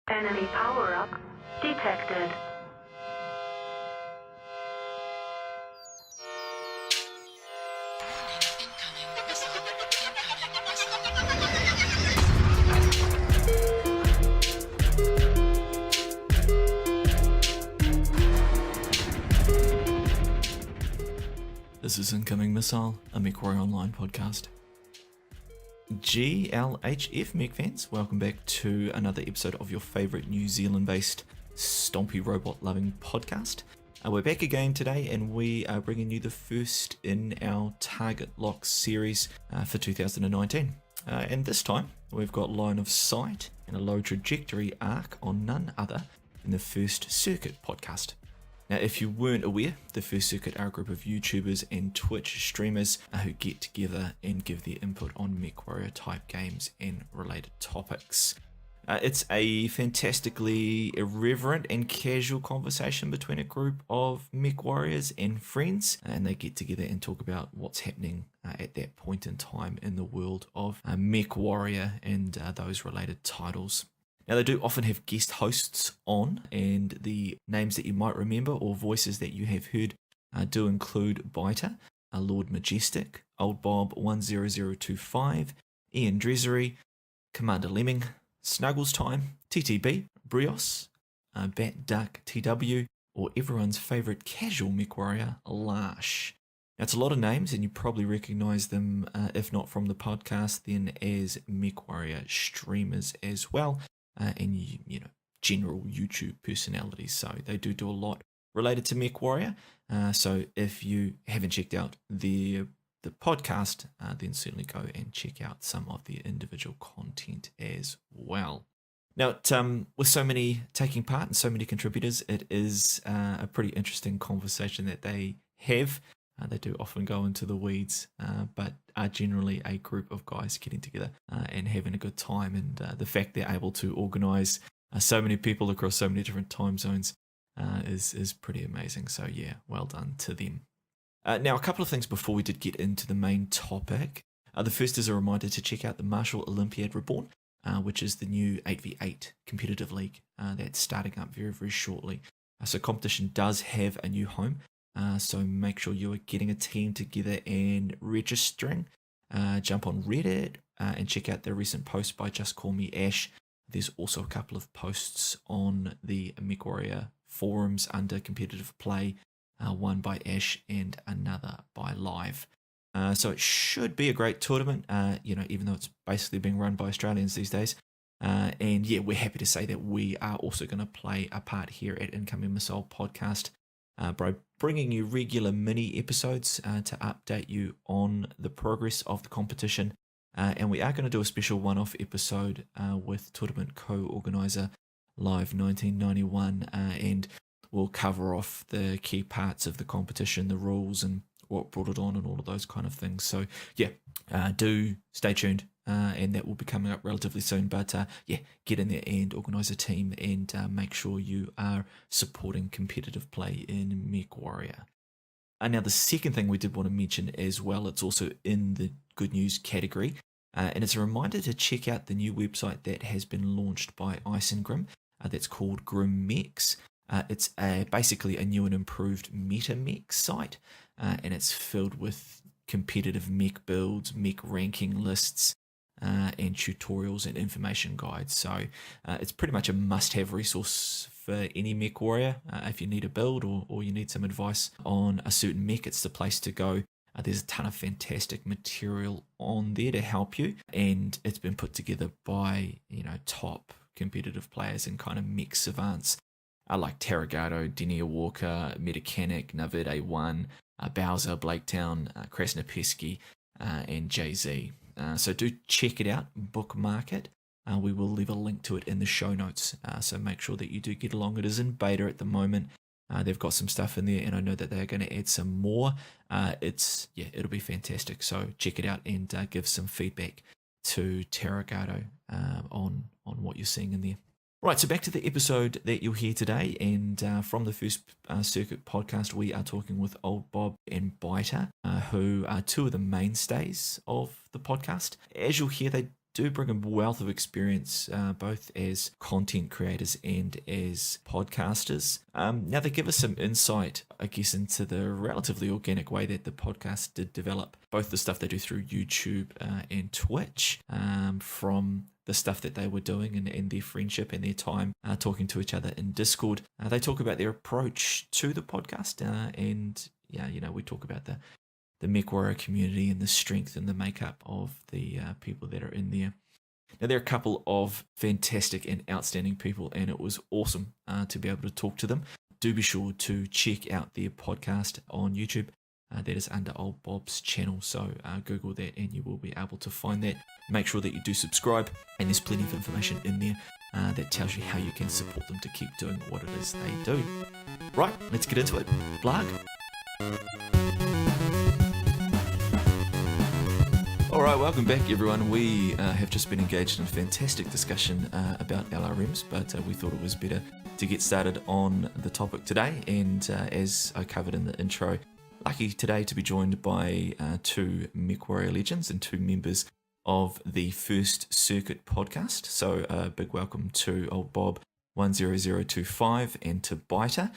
Enemy power-up detected. This is Incoming Missile, a MechWarrior Online podcast. GLHF Mech fans, welcome back to another episode of your favourite New Zealand-based stompy-robot-loving podcast. We're back again today, and we are bringing you the first in our Target Lock series for 2019. And this time, we've got line of sight and a low trajectory arc on none other than the First Circuit podcast. Now, if you weren't aware, the First Circuit are a group of YouTubers and Twitch streamers who get together and give their input on MechWarrior type games and related topics. It's a fantastically irreverent and casual conversation between a group of MechWarriors and friends, and they get together and talk about what's happening at that point in time in the world of MechWarrior and those related titles. Now, they do often have guest hosts on, and the names that you might remember or voices that you have heard do include Byter, Lord Majestic, OldBob 10025, IanDresarie, Commander Lemming, Snuggles Time, TTB, Brios, Bat Duck TW, or everyone's favourite casual MechWarrior, Larsh. Now, it's a lot of names, and you probably recognise them, if not from the podcast, then as MechWarrior streamers as well. And you know, general YouTube personalities. So they do a lot related to MechWarrior. So if you haven't checked out the podcast, then certainly go and check out some of the individual content as well. Now, with so many taking part and so many contributors, it is a pretty interesting conversation that they have. They do often go into the weeds, but are generally a group of guys getting together and having a good time. And the fact they're able to organise so many people across so many different time zones is pretty amazing. So yeah, well done to them. Now, a couple of things before we did get into the main topic. The first is a reminder to check out the Martial Olympiad Reborn, which is the new 8v8 competitive league that's starting up very, very shortly. So competition does have a new home. So make sure you are getting a team together and registering. Jump on Reddit and check out the recent post by Just Call Me Ash. There's also a couple of posts on the MechWarrior forums under competitive play, one by Ash and another by Live. So it should be a great tournament, even though it's basically being run by Australians these days. And yeah, we're happy to say that we are also going to play a part here at Incoming Missile Podcast. By bringing you regular mini episodes to update you on the progress of the competition. And we are going to do a special one-off episode with tournament co-organiser Live 1991, and we'll cover off the key parts of the competition, the rules and what brought it on and all of those kind of things. So yeah, do stay tuned. And that will be coming up relatively soon. But yeah, get in there and organise a team and make sure you are supporting competitive play in MechWarrior. Now, the second thing we did want to mention as well, it's also in the good news category, and it's a reminder to check out the new website that has been launched by Ice and Grim. That's called Grim Mechs. It's basically a new and improved meta mech site, and it's filled with competitive mech builds, mech ranking lists, and tutorials and information guides. So it's pretty much a must-have resource for any MechWarrior. If you need a build or you need some advice on a certain mech, it's the place to go. There's a ton of fantastic material on there to help you, and it's been put together by top competitive players and kind of mech savants like Terragato, Denia Walker, Metacanic, Navid A1, Bowser, Blaketown, Krasnopesky, and Jay-Z. So do check it out, bookmark it. We will leave a link to it in the show notes, so make sure that you do get along. It is in beta at the moment. They've got some stuff in there, and I know that they're going to add some more. It'll be fantastic. So check it out and give some feedback to Terragato on what you're seeing in there. Right, so back to the episode that you'll hear today, and from the First Circuit podcast, we are talking with OldBob and Byter, who are two of the mainstays of the podcast. As you'll hear, they do bring a wealth of experience, both as content creators and as podcasters. Now, they give us some insight, I guess, into the relatively organic way that the podcast did develop, both the stuff they do through YouTube and Twitch, from the stuff that they were doing and their friendship and their time talking to each other in Discord. They talk about their approach to the podcast, and we talk about the MechWarrior community and the strength and the makeup of the people that are in there. Now, there are a couple of fantastic and outstanding people, and it was awesome to be able to talk to them. Do be sure to check out their podcast on YouTube. That is under OldBob's channel, so Google that and you will be able to find that. Make sure that you do subscribe, and there's plenty of information in there that tells you how you can support them to keep doing what it is they do. Right, let's get into it. Blarg. Alright, welcome back everyone. We have just been engaged in a fantastic discussion about LRMs, but we thought it was better to get started on the topic today, and as I covered in the intro, lucky today to be joined by two MechWarrior legends and two members of the First Circuit podcast. So a big welcome to OldBob 10025 and to Byter,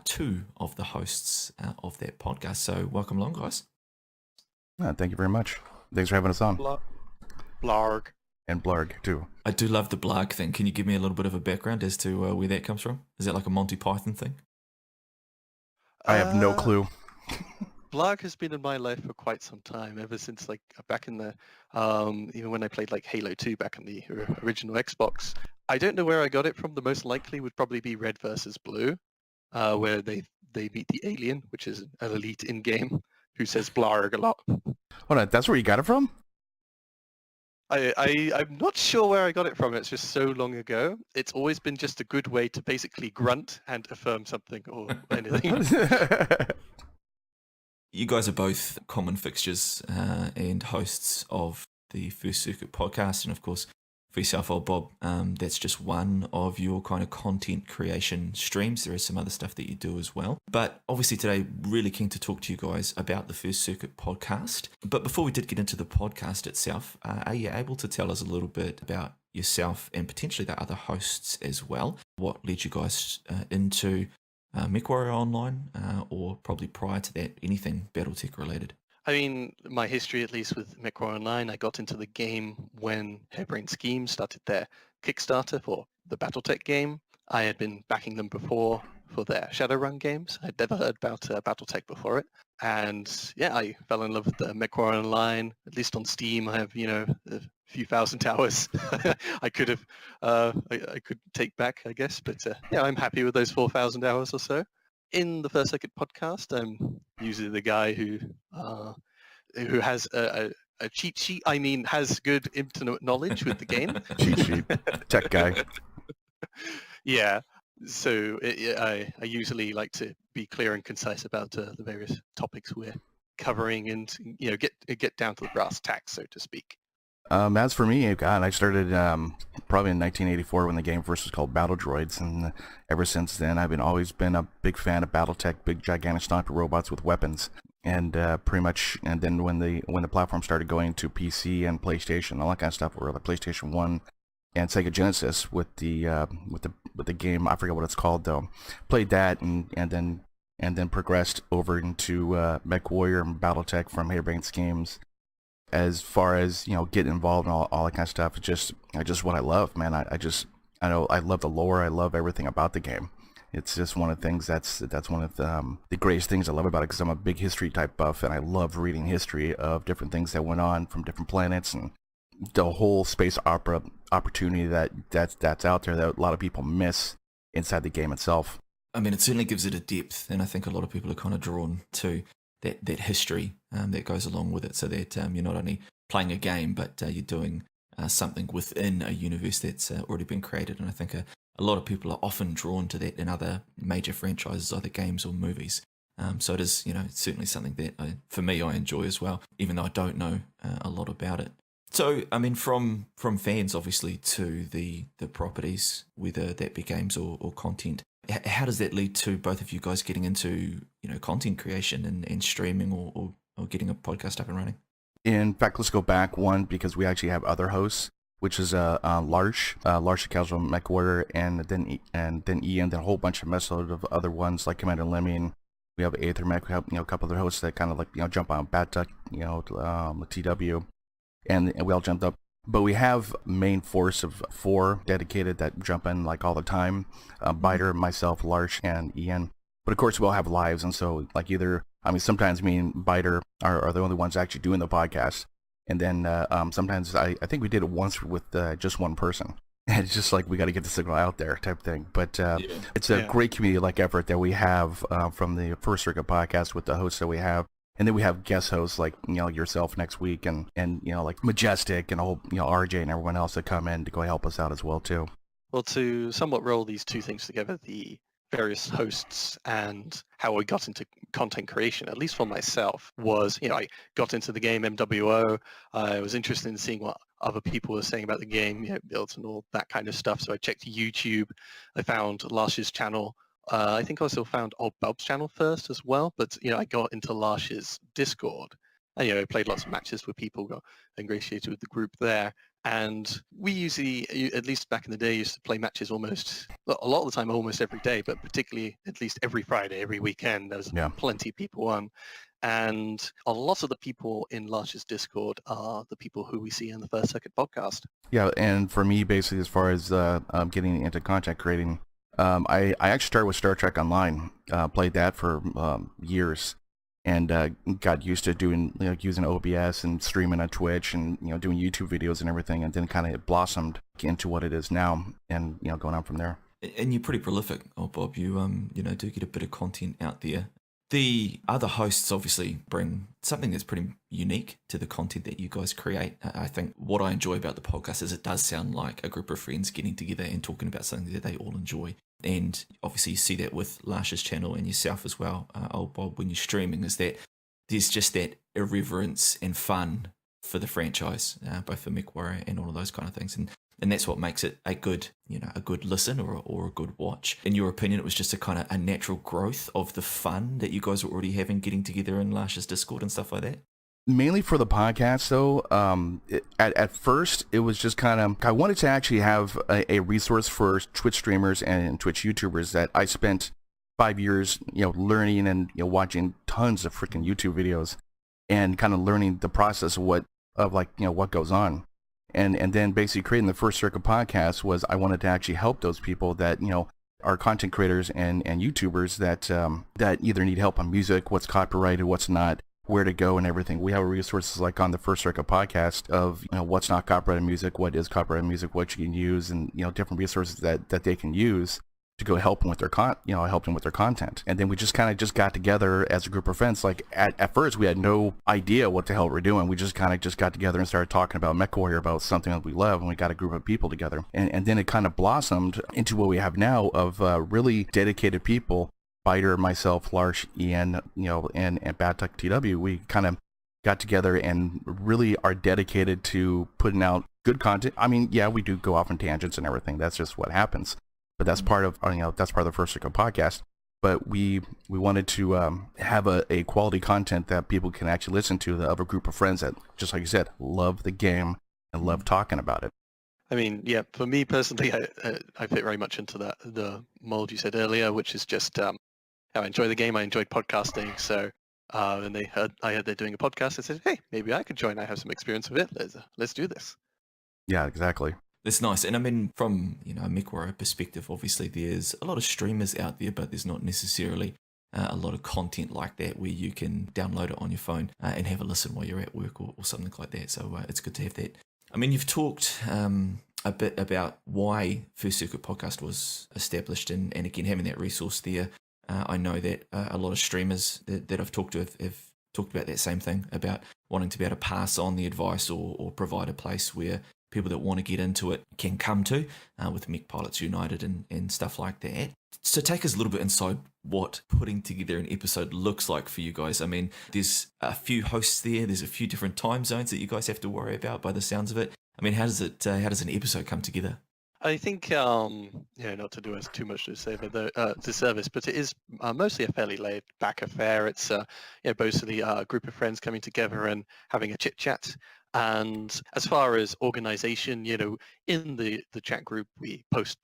two of the hosts of that podcast. So welcome along, guys. Thank you very much. Thanks for having us on. Blarg. And Blarg, too. I do love the Blarg thing. Can you give me a little bit of a background as to where that comes from? Is that like a Monty Python thing? I have no clue. Blarg has been in my life for quite some time, ever since like back in the, even when I played like Halo 2 back in the original Xbox. I don't know where I got it from. The most likely would probably be Red versus Blue, where they meet the alien, which is an elite in-game, who says Blarg a lot. Hold on, that's where you got it from? I'm not sure where I got it from. It's just so long ago. It's always been just a good way to basically grunt and affirm something or anything. You guys are both common fixtures and hosts of the First Circuit podcast, and of course, for yourself, OldBob, that's just one of your kind of content creation streams. There is some other stuff that you do as well. But obviously today, really keen to talk to you guys about the First Circuit podcast. But before we did get into the podcast itself, are you able to tell us a little bit about yourself and potentially the other hosts as well? What led you guys into MechWarrior Online, or probably prior to that, anything Battletech related? I mean, my history, at least with MechWarrior Online, I got into the game when Harebrained Schemes started their Kickstarter for the Battletech game. I had been backing them before for their Shadowrun games. I'd never heard about Battletech before it. And yeah, I fell in love with the MechWarrior Online. At least on Steam, I have, a few thousand hours I could have, I could take back, I guess. But yeah, I'm happy with those 4,000 hours or so. In the First Circuit podcast, I'm usually the guy who has a cheat sheet. I mean, has good intimate knowledge with the game. Cheat sheet. Tech guy. Yeah. So I usually like to be clear and concise about the various topics we're covering, and get down to the brass tacks, so to speak. As for me, God, I started probably in 1984 when the game first was called Battle Droids, and ever since then I've always been a big fan of Battletech, big gigantic stompy robots with weapons, and pretty much. And then when the platform started going to PC and PlayStation, all that kind of stuff, or like PlayStation 1 and Sega Genesis with the game, I forget what it's called though. Played that and then progressed over into MechWarrior and Battletech from Harebrained Schemes. As far as getting involved in all that kind of stuff, it's just what I love, man. I know I love the lore. I love everything about the game. It's just one of the things that's one of the greatest things I love about it, because I'm a big history type buff, and I love reading history of different things that went on from different planets and the whole space opera opportunity that's out there that a lot of people miss inside the game itself. I mean, it certainly gives it a depth, and I think a lot of people are kind of drawn to that history that goes along with it, so that you're not only playing a game, but you're doing something within a universe that's already been created. And I think a lot of people are often drawn to that in other major franchises, either games or movies. So it is, it's certainly something that for me, I enjoy as well, even though I don't know a lot about it. So, I mean, from fans, obviously, to the properties, whether that be games or content, how does that lead to both of you guys getting into, content creation and streaming or getting a podcast up and running? In fact, let's go back one, because we actually have other hosts. which is Larsh the Casual Mechwarrior, and then Ian, then a whole bunch of messload of other ones like Commander Lemming. We have Aether Mech. We have a couple other hosts that kind of like jump on Battletech, TW, and we all jumped up. But we have main force of 4 dedicated that jump in like all the time. Byter, myself, Larsh, and Ian. But of course we all have lives, and so like sometimes me and Byter are the only ones actually doing the podcast. And then sometimes I think we did it once with just one person. And it's just like we got to get the signal out there type thing. But it's a great community-like effort that we have from the First Circuit podcast with the hosts that we have. And then we have guest hosts like yourself next week, and like Majestic and a whole RJ and everyone else that come in to go help us out as well too. Well, to somewhat roll these two things together, the various hosts and how we got into content creation, at least for myself, was I got into the game MWO. I was interested in seeing what other people were saying about the game, builds and all that kind of stuff. So I checked YouTube. I found Larsh's channel. I think I also found OldBob's channel first as well, but I got into Larsh's Discord, and I played lots of matches with people, got ingratiated with the group there, and we usually, at least back in the day, used to play matches almost a lot of the time, almost every day, but particularly at least every Friday, every weekend. There was plenty of people on, and a lot of the people in Larsh's Discord are the people who we see in the First Circuit podcast. Yeah, and for me, basically, as far as getting into content creating. I actually started with Star Trek Online, played that for years, and got used to doing using OBS and streaming on Twitch and doing YouTube videos and everything, and then kind of blossomed into what it is now, and going on from there. And you're pretty prolific, Bob. You do get a bit of content out there. The other hosts obviously bring something that's pretty unique to the content that you guys create. I think what I enjoy about the podcast is it does sound like a group of friends getting together and talking about something that they all enjoy. And obviously you see that with Larsh's channel and yourself as well, OldBob, when you're streaming, is that there's just that irreverence and fun for the franchise, both for MechWarrior and all of those kind of things. And that's what makes it a good listen or a good watch. In your opinion, it was just a kind of a natural growth of the fun that you guys were already having getting together in Larsh's Discord and stuff like that? Mainly for the podcast, though. At first, it was just kind of, I wanted to actually have a resource for Twitch streamers and Twitch YouTubers that I spent 5 years, learning and watching tons of freaking YouTube videos and kind of learning the process of what goes on. And then basically creating the First Circuit podcast was I wanted to actually help those people that, are content creators and YouTubers that either need help on music, what's copyrighted, what's not, where to go and everything. We have resources like on the First Circuit podcast of what's not copyrighted music, what is copyrighted music, what you can use, and different resources that they can use to go help them with their help them with their content. And then we just kind of got together as a group of friends. Like at first we had no idea what the hell we're doing. We just kind of got together and started talking about MechWarrior, about something that we love, and we got a group of people together. And then it kind of blossomed into what we have now of really dedicated people. Byter, myself, Larsh, Ian, and Battletech TW, we kind of got together and really are dedicated to putting out good content. I mean, yeah, we do go off on tangents and everything. That's just what happens. But that's part of that's part of the First Circuit podcast. But we wanted to have a quality content that people can actually listen to, the other group of friends that, just like you said, love the game and love talking about it. I mean, yeah, for me personally, I fit very much into the mold you said earlier, which is just I enjoy the game. I enjoyed podcasting. So and I heard they're doing a podcast. I said, hey, maybe I could join. I have some experience with it. Let's do this. Yeah, exactly. That's nice. And I mean, from a MechWarrior perspective, obviously there's a lot of streamers out there, but there's not necessarily a lot of content like that where you can download it on your phone and have a listen while you're at work or something like that. So it's good to have that. I mean, you've talked a bit about why First Circuit Podcast was established, and again, having that resource there. I know that a lot of streamers that I've talked to have talked about that same thing, about wanting to be able to pass on the advice or provide a place where people that want to get into it can come to, with Mech Pilots United and stuff like that. So take us a little bit inside what putting together an episode looks like for you guys. I mean, there's a few hosts there's a few different time zones that you guys have to worry about by the sounds of it. I mean, how does an episode come together? I think, not to do us too much disservice, but it is mostly a fairly laid-back affair. It's basically a group of friends coming together and having a chit-chat. And as far as organization, in the chat group, we post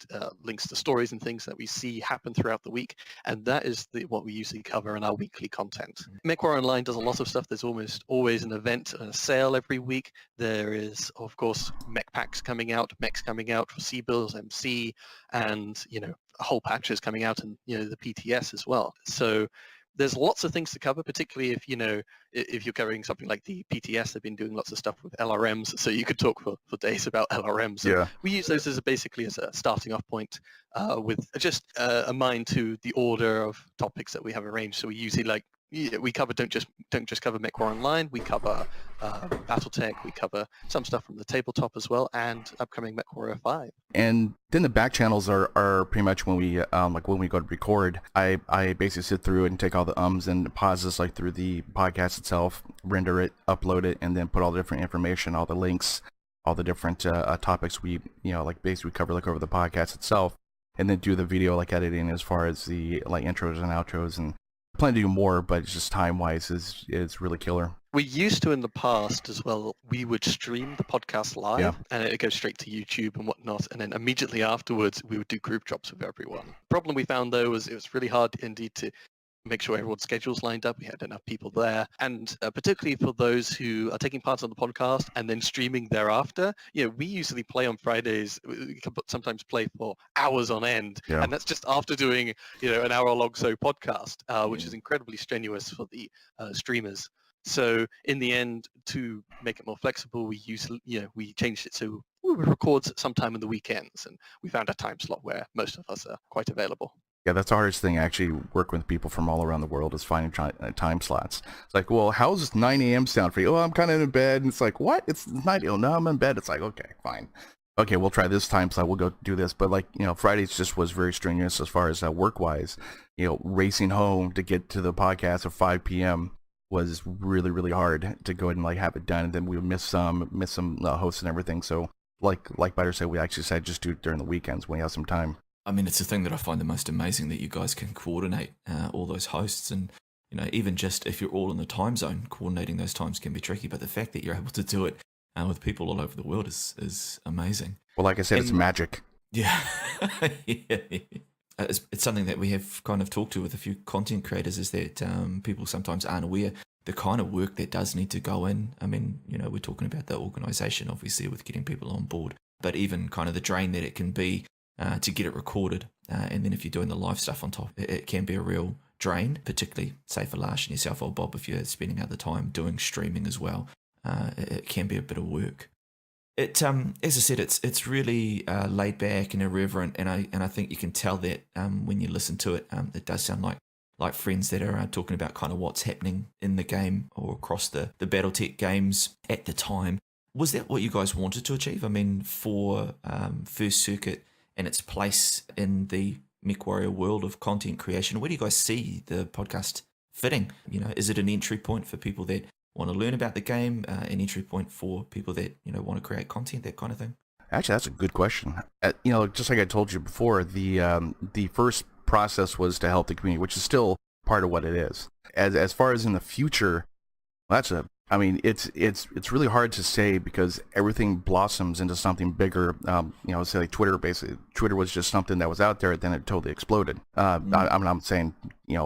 links to stories and things that we see happen throughout the week. And that is what we usually cover in our weekly content. MechWarrior Online does a lot of stuff. There's almost always an event and a sale every week. There is, of course, mech packs coming out, mechs coming out for C-Bills, MC, and, whole patches coming out, and, the PTS as well. So there's lots of things to cover, particularly if you're covering something like the PTS. They've been doing lots of stuff with LRMs, so you could talk for days about LRMs. Yeah. We use those basically as a starting off point with just a mind to the order of topics that we have arranged. So we usually we cover don't just cover MechWarrior Online. We cover Battletech. We cover some stuff from the tabletop as well, and upcoming MechWarrior 5. And then the back channels are pretty much when we when we go to record. I basically sit through and take all the ums and pauses through the podcast itself, render it, upload it, and then put all the different information, all the links, all the different topics we basically cover over the podcast itself, and then do the video editing as far as the intros and outros. And I plan to do more, but it's just time-wise is really killer. We used to in the past as well. We would stream the podcast live, and it goes straight to YouTube and whatnot. And then immediately afterwards, we would do group drops with everyone. Problem we found though was it was really hard indeed to make sure everyone's schedules lined up. We had enough people there, and particularly for those who are taking part on the podcast and then streaming thereafter. We usually play on Fridays. We can sometimes play for hours on end, and that's just after doing an hour-long podcast, which is incredibly strenuous for the streamers. So in the end, to make it more flexible, we changed it so we would record sometime in the weekends, and we found a time slot where most of us are quite available. Yeah, that's the hardest thing, actually, working with people from all around the world, is finding time slots. It's like, well, how's 9 a.m. sound for you? Oh, I'm kind of in bed. And it's like, what? It's 9 a.m. No, I'm in bed. It's like, okay, fine. Okay, we'll try this time slot. We'll go do this. But Fridays just was very strenuous as far as work-wise. Racing home to get to the podcast at 5 p.m. was really, really hard to go ahead and have it done. And then we would miss some hosts and everything. So like Byter said, we actually said just do it during the weekends when you have some time. I mean, it's the thing that I find the most amazing, that you guys can coordinate all those hosts, and even just if you're all in the time zone, coordinating those times can be tricky. But the fact that you're able to do it with people all over the world is amazing. Well, like I said, it's magic. Yeah, yeah. It's something that we have kind of talked to with a few content creators, is that people sometimes aren't aware the kind of work that does need to go in. I mean, we're talking about the organisation, obviously, with getting people on board, but even kind of the drain that it can be to get it recorded, and then if you're doing the live stuff on top, it can be a real drain, particularly, say, for Larsh and yourself, OldBob, if you're spending out the time doing streaming as well. It can be a bit of work. It, as I said, it's really laid back and irreverent, and I think you can tell that when you listen to it. It does sound like friends that are talking about kind of what's happening in the game or across the Battletech games at the time. Was that what you guys wanted to achieve? I mean, for First Circuit and its place in the MechWarrior world of content creation, where do you guys see the podcast fitting? Is it an entry point for people that want to learn about the game, an entry point for people that want to create content, that kind of thing? Actually, that's a good question. Just like I told you before, the first process was to help the community, which is still part of what it is. As far as in the future, it's really hard to say, because everything blossoms into something bigger. Say like Twitter. Basically, Twitter was just something that was out there, then it totally exploded. I'm not saying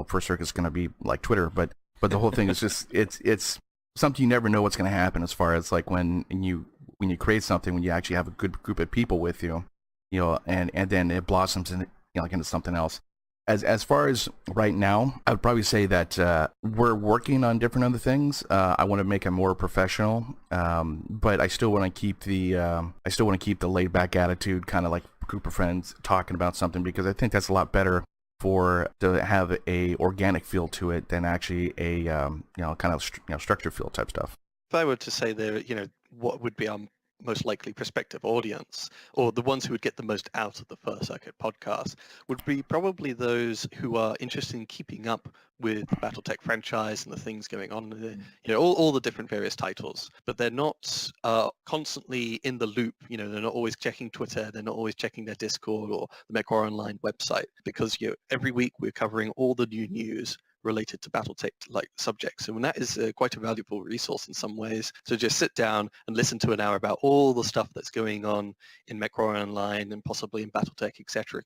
First Circuit's going to be like Twitter, but the whole thing is just it's something you never know what's going to happen, as far as when you create something, when you actually have a good group of people with you, and then it blossoms into something else. As far as right now, I would probably say that we're working on different other things. I want to make it more professional, but I still want to keep the laid back attitude, kind of like a group of friends talking about something, because I think that's a lot better to have a organic feel to it than actually a kind of structure feel type stuff. If I were to say there, what would be our most likely prospective audience, or the ones who would get the most out of the First Circuit podcast, would be probably those who are interested in keeping up with the Battletech franchise and the things going on, all the different various titles, but they're not constantly in the loop. They're not always checking Twitter, they're not always checking their Discord or the MechWarrior Online website, because every week we're covering all the new news related to Battletech like subjects. And that is quite a valuable resource in some ways. So just sit down and listen to an hour about all the stuff that's going on in MechWarrior Online and possibly in Battletech, etc.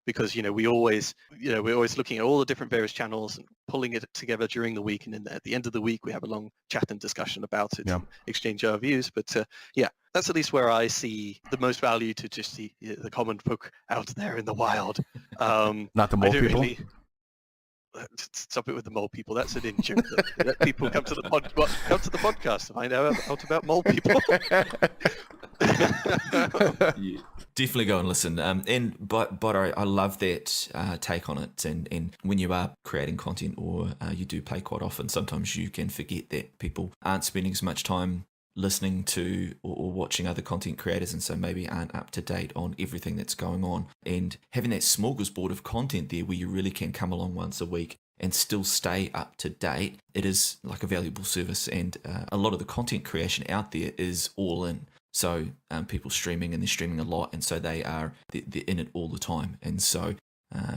Because we're always looking at all the different various channels and pulling it together during the week, and then at the end of the week we have a long chat and discussion about it and exchange our views. But that's at least where I see the most value to just the common folk out there in the wild. Not the mole people. Stop it with the mole people. That's an in-joke. Let people come to the podcast to find out about mole people. Yeah, definitely go and listen. But I love that take on it. And when you are creating content or you do play quite often, sometimes you can forget that people aren't spending as much time listening to or watching other content creators, and so maybe aren't up to date on everything that's going on. And having that smorgasbord of content there where you really can come along once a week and still stay up to date, it is like a valuable service. And a lot of the content creation out there is all in. So people streaming, and they're streaming a lot, and so they're in it all the time. And so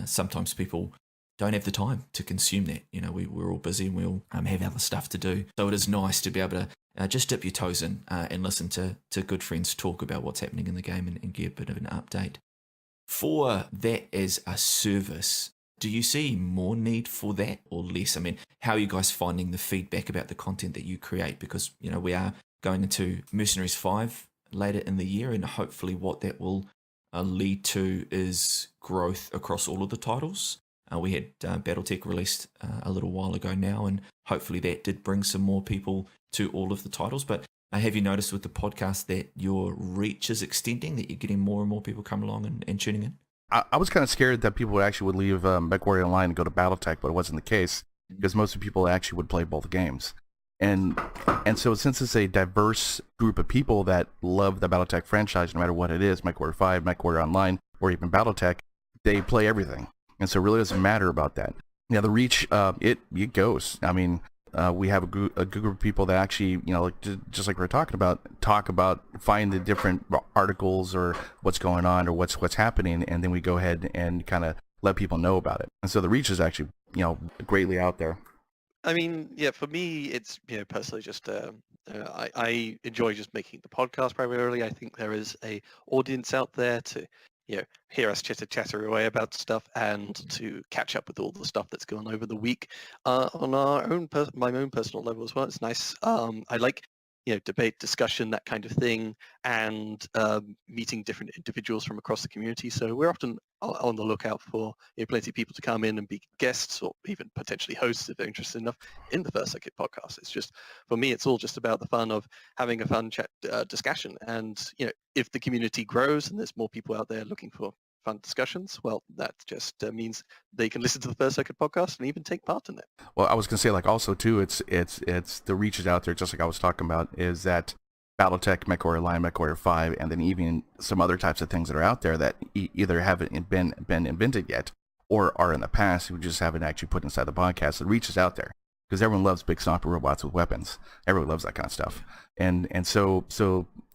sometimes people don't have the time to consume that. We're all busy and we all have other stuff to do. So it is nice to be able to just dip your toes in and listen to good friends talk about what's happening in the game and get a bit of an update. For that as a service, do you see more need for that or less? I mean, how are you guys finding the feedback about the content that you create? Because, we are going into Mercenaries 5 later in the year, and hopefully what that will lead to is growth across all of the titles. We had Battletech released a little while ago now, and hopefully that did bring some more people to all of the titles. But have you noticed with the podcast that your reach is extending, that you're getting more and more people come along and tuning in? I was kind of scared that people would leave MechWarrior Online and go to Battletech, but it wasn't the case, because most of the people actually would play both games. And so since it's a diverse group of people that love the Battletech franchise, no matter what it is, MechWarrior 5, MechWarrior Online, or even Battletech, they play everything. And so it really doesn't matter about that. Yeah, the reach, it goes. I mean, we have a group of people that actually, just like we're talking about, find the different articles or what's going on or what's happening, and then we go ahead and kind of let people know about it. And so the reach is actually, greatly out there. I mean, yeah, for me, it's, personally just, I enjoy just making the podcast primarily. I think there is a audience out there to, hear us chatter away about stuff and to catch up with all the stuff that's going on over the week on my own personal level as well. It's nice. I like, debate, discussion, that kind of thing, and meeting different individuals from across the community. So we're often on the lookout for plenty of people to come in and be guests or even potentially hosts if they're interested enough in the First Circuit podcast. It's just, for me, it's all just about the fun of having a fun chat discussion. And, if the community grows and there's more people out there looking for fun discussions, well, that just means they can listen to the First Circuit podcast and even take part in it. Well, I was going to say, also too, it's the reaches out there, just like I was talking about, is that Battletech, MechWarrior Online, MechWarrior 5, and then even some other types of things that are out there that either haven't been invented yet or are in the past, who just haven't actually put inside the podcast. The reach is out there because everyone loves big stompy robots with weapons. Everyone loves that kind of stuff. And so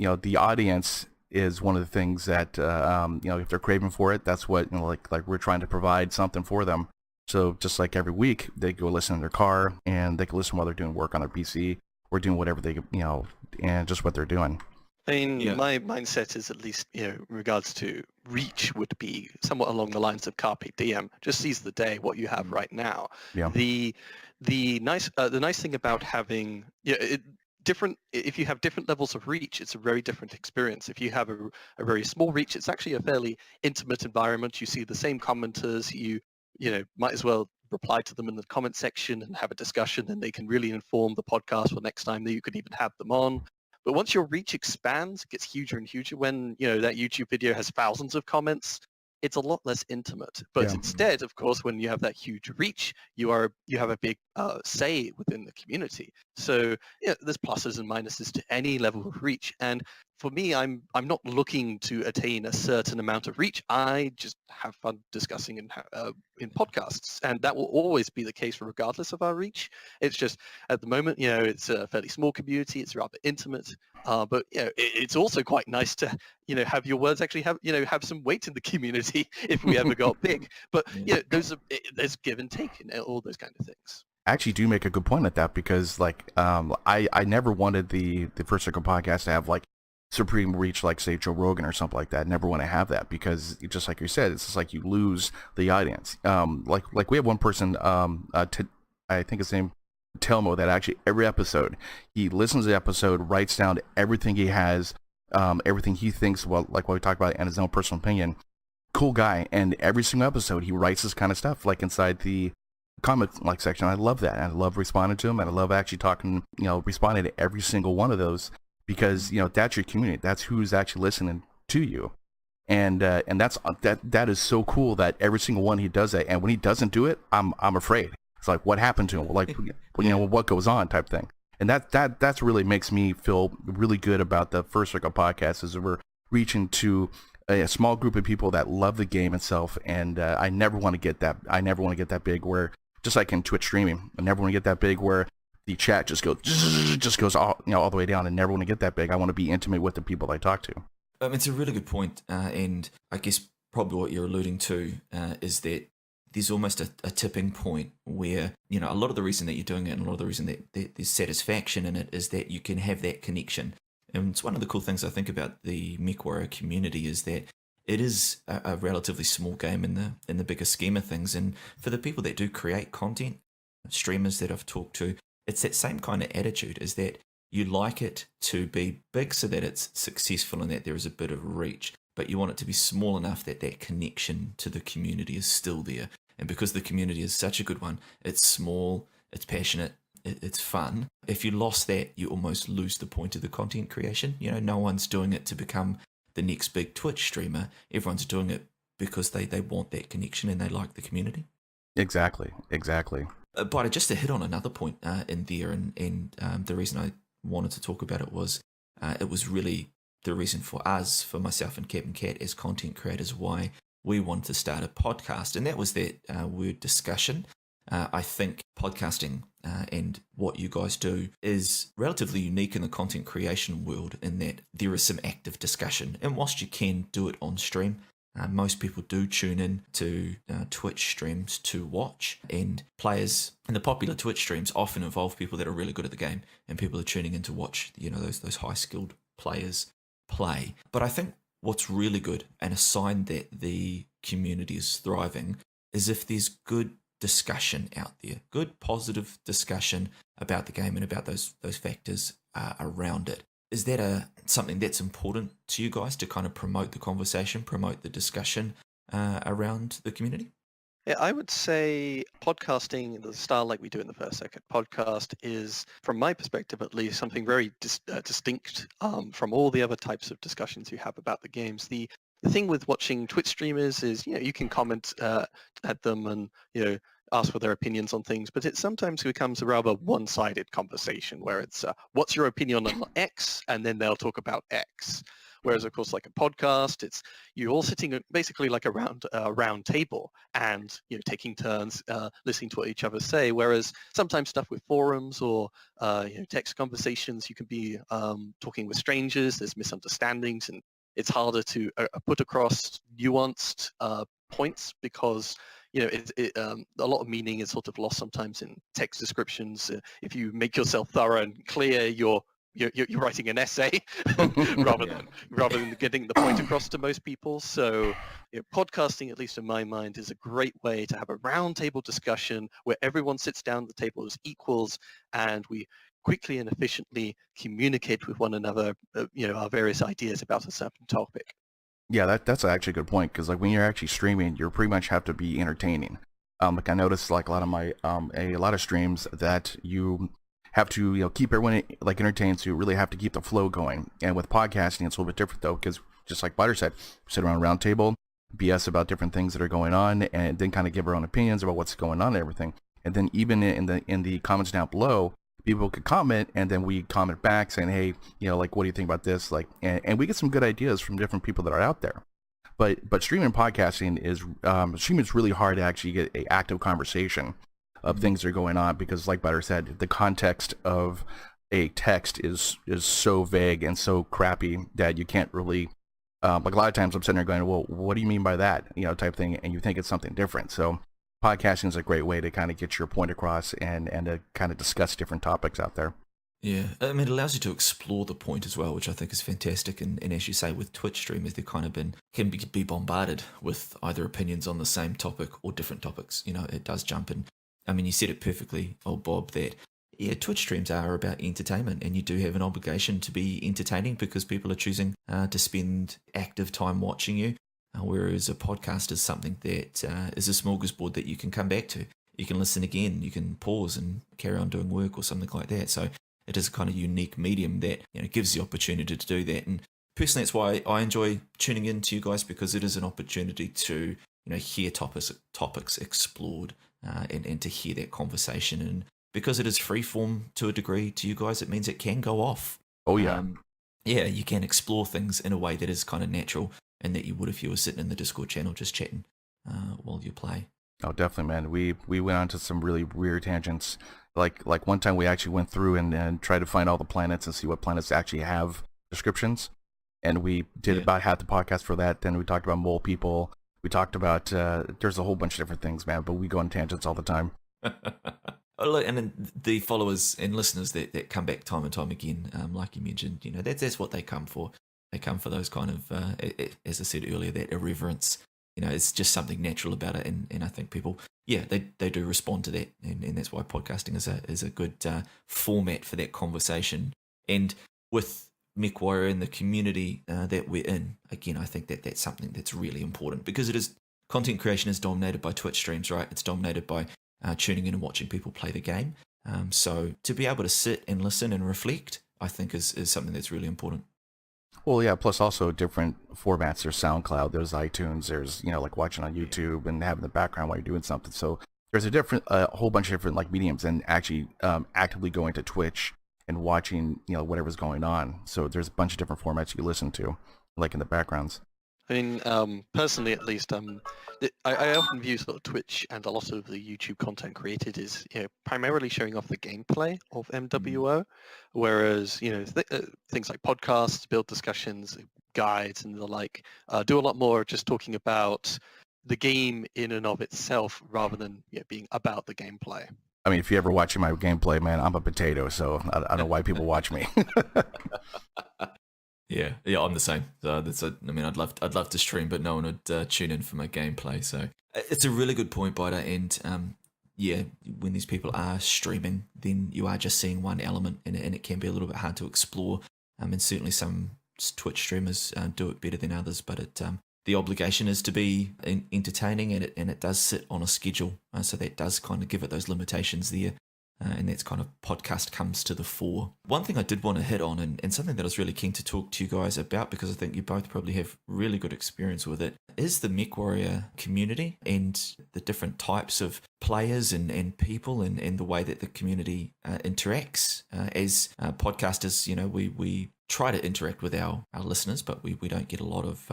the audience is one of the things that if they're craving for it, that's what like we're trying to provide something for them. So just like every week, they go listen in their car, and they can listen while they're doing work on their PC or doing whatever they and just what they're doing. I mean, my mindset is, at least, in regards to reach, would be somewhat along the lines of carpe diem. Just seize the day, what you have right now. Yeah. The nice thing about having different, if you have different levels of reach, it's a very different experience. If you have a very small reach, it's actually a fairly intimate environment. You see the same commenters. You might as well reply to them in the comment section and have a discussion, and they can really inform the podcast for next time that you could even have them on. But once your reach expands, it gets huger and huger. When that YouTube video has thousands of comments, it's a lot less intimate. But instead, of course, when you have that huge reach, you have a big say within the community. So there's pluses and minuses to any level of reach. And for me, I'm not looking to attain a certain amount of reach. I just have fun discussing in podcasts, and that will always be the case regardless of our reach. It's just at the moment, it's a fairly small community. It's rather intimate, but it's also quite nice to have your words actually have some weight in the community if we ever got big. But there's give and take and all those kind of things. Actually do make a good point at that, because I never wanted the First Circle podcast to have like supreme reach like say Joe Rogan or something like that. Never want to have that, because just like you said, it's just like you lose the audience. Like we have one person, I think his name Telmo, that actually every episode he listens to the episode, writes down everything he has, everything he thinks, like what we talked about, and his own personal opinion. Cool guy, and every single episode he writes this kind of stuff like inside the comment section. I love that. I love responding to them, and I love actually talking, responding to every single one of those, because that's your community. That's who's actually listening to you, and that is so cool that every single one he does that. And when he doesn't do it, I'm afraid. It's like, what happened to him? Like, what goes on type thing. And that's really makes me feel really good about the First Circle podcast, is that we're reaching to a small group of people that love the game itself. And I never want to get that big where, just like in Twitch streaming, I never want to get that big where the chat just goes all the way down. I never want to get that big. I want to be intimate with the people I talk to. It's a really good point, and I guess probably what you're alluding to is that there's almost a tipping point where a lot of the reason that you're doing it, and a lot of the reason that there's satisfaction in it, is that you can have that connection. And it's one of the cool things I think about the MechWarrior community, is that it is a relatively small game in the bigger scheme of things. And for the people that do create content, streamers that I've talked to, it's that same kind of attitude, is that you like it to be big so that it's successful and that there is a bit of reach, but you want it to be small enough that that connection to the community is still there. And because the community is such a good one, it's small, it's passionate, it's fun. If you lost that, you almost lose the point of the content creation. No one's doing it to become the next big Twitch streamer. Everyone's doing it because they want that connection and they like the community. Exactly. But just to hit on another point in there, and the reason I wanted to talk about it was really the reason for us, for myself and Captain Cat as content creators, why we wanted to start a podcast, and that was that word discussion. I think podcasting and what you guys do is relatively unique in the content creation world, in that there is some active discussion. And whilst you can do it on stream, most people do tune in to Twitch streams to watch, and players in the popular Twitch streams often involve people that are really good at the game, and people are tuning in to watch those high skilled players play. But I think what's really good, and a sign that the community is thriving, is if there's good discussion out there, good positive discussion about the game and about those factors around it. Is that something that's important to you guys, to kind of promote the conversation, promote the discussion around the community? Yeah, I would say podcasting, the style like we do in the First Second podcast, is, from my perspective at least, something very distinct from all the other types of discussions you have about the games. The thing with watching Twitch streamers is, you can comment at them and, ask for their opinions on things, but it sometimes becomes a rather one-sided conversation where it's, what's your opinion on X? And then they'll talk about X. Whereas, of course, like a podcast, it's you're all sitting basically like a round table and taking turns listening to what each other say. Whereas sometimes stuff with forums or text conversations, you can be talking with strangers. There's misunderstandings, and it's harder to put across nuanced points because a lot of meaning is sort of lost sometimes in text descriptions. If you make yourself thorough and clear, you're writing an essay rather than getting the point across to most people. So podcasting, at least in my mind, is a great way to have a roundtable discussion where everyone sits down at the table as equals and we quickly and efficiently communicate with one another, our various ideas about a certain topic. Yeah, that's actually a good point, because like when you're actually streaming, you pretty much have to be entertaining. Like I noticed, like a lot of my a lot of streams that you have to keep everyone like entertained, so you really have to keep the flow going. And with podcasting, it's a little bit different though, because just like Byter said, sit around a round table, BS about different things that are going on, and then kind of give our own opinions about what's going on and everything. And then even in the comments down below, people could comment, and then we comment back saying, hey, like, what do you think about this? Like, and we get some good ideas from different people that are out there. But streaming and podcasting streaming is really hard to actually get a active conversation of things that are going on, because like Byter said, the context of a text is so vague and so crappy that you can't really, like, a lot of times I'm sitting there going, well, what do you mean by that, type thing, and you think it's something different. So podcasting is a great way to kind of get your point across and to kind of discuss different topics out there. Yeah, I mean, it allows you to explore the point as well, which I think is fantastic. And as you say, with Twitch streamers, they kind of can be bombarded with either opinions on the same topic or different topics. It does jump in. I mean, you said it perfectly, OldBob, that Twitch streams are about entertainment, and you do have an obligation to be entertaining because people are choosing to spend active time watching you. Whereas a podcast is something that is a smorgasbord that you can come back to. You can listen again, you can pause and carry on doing work or something like that. So it is a kind of unique medium that gives the opportunity to do that. And personally, that's why I enjoy tuning in to you guys, because it is an opportunity to hear topics explored and to hear that conversation. And because it is freeform to a degree to you guys, it means it can go off. Oh yeah, you can explore things in a way that is kind of natural, and that you would if you were sitting in the Discord channel just chatting while you play. Oh, definitely, man. We went on to some really weird tangents. Like one time we actually went through and tried to find all the planets and see what planets actually have descriptions. And we did about half the podcast for that. Then we talked about mole people. We talked about, there's a whole bunch of different things, man, but we go on tangents all the time. And then the followers and listeners that come back time and time again, like you mentioned, that's what they come for. They come for those kind of, as I said earlier, that irreverence. It's just something natural about it, and I think people, they do respond to that, and that's why podcasting is a good format for that conversation. And with MechWarrior and the community that we're in, again, I think that's something that's really important, because content creation is dominated by Twitch streams, right? It's dominated by tuning in and watching people play the game. So to be able to sit and listen and reflect, I think is something that's really important. Well, yeah, plus also different formats. There's SoundCloud, there's iTunes, there's, like watching on YouTube and having the background while you're doing something. So there's a whole bunch of different like mediums, and actually actively going to Twitch and watching, whatever's going on. So there's a bunch of different formats you listen to, like in the backgrounds. I mean, personally at least, I often view sort of Twitch and a lot of the YouTube content created is primarily showing off the gameplay of MWO, whereas things like podcasts, build discussions, guides, and the like do a lot more just talking about the game in and of itself rather than being about the gameplay. I mean, if you're ever watching my gameplay, man, I'm a potato, so I don't know why people watch me. Yeah, I'm the same. I'd love to stream, but no one would tune in for my gameplay. So it's a really good point, Byter. And when these people are streaming, then you are just seeing one element, and it can be a little bit hard to explore. And certainly some Twitch streamers do it better than others. But the obligation is to be entertaining, and it does sit on a schedule. So that does kind of give it those limitations there. And that's kind of podcast comes to the fore. One thing I did want to hit on, and something that I was really keen to talk to you guys about, because I think you both probably have really good experience with it, is the MechWarrior community and the different types of players and people and the way that the community interacts. As podcasters, we try to interact with our listeners, but we don't get a lot of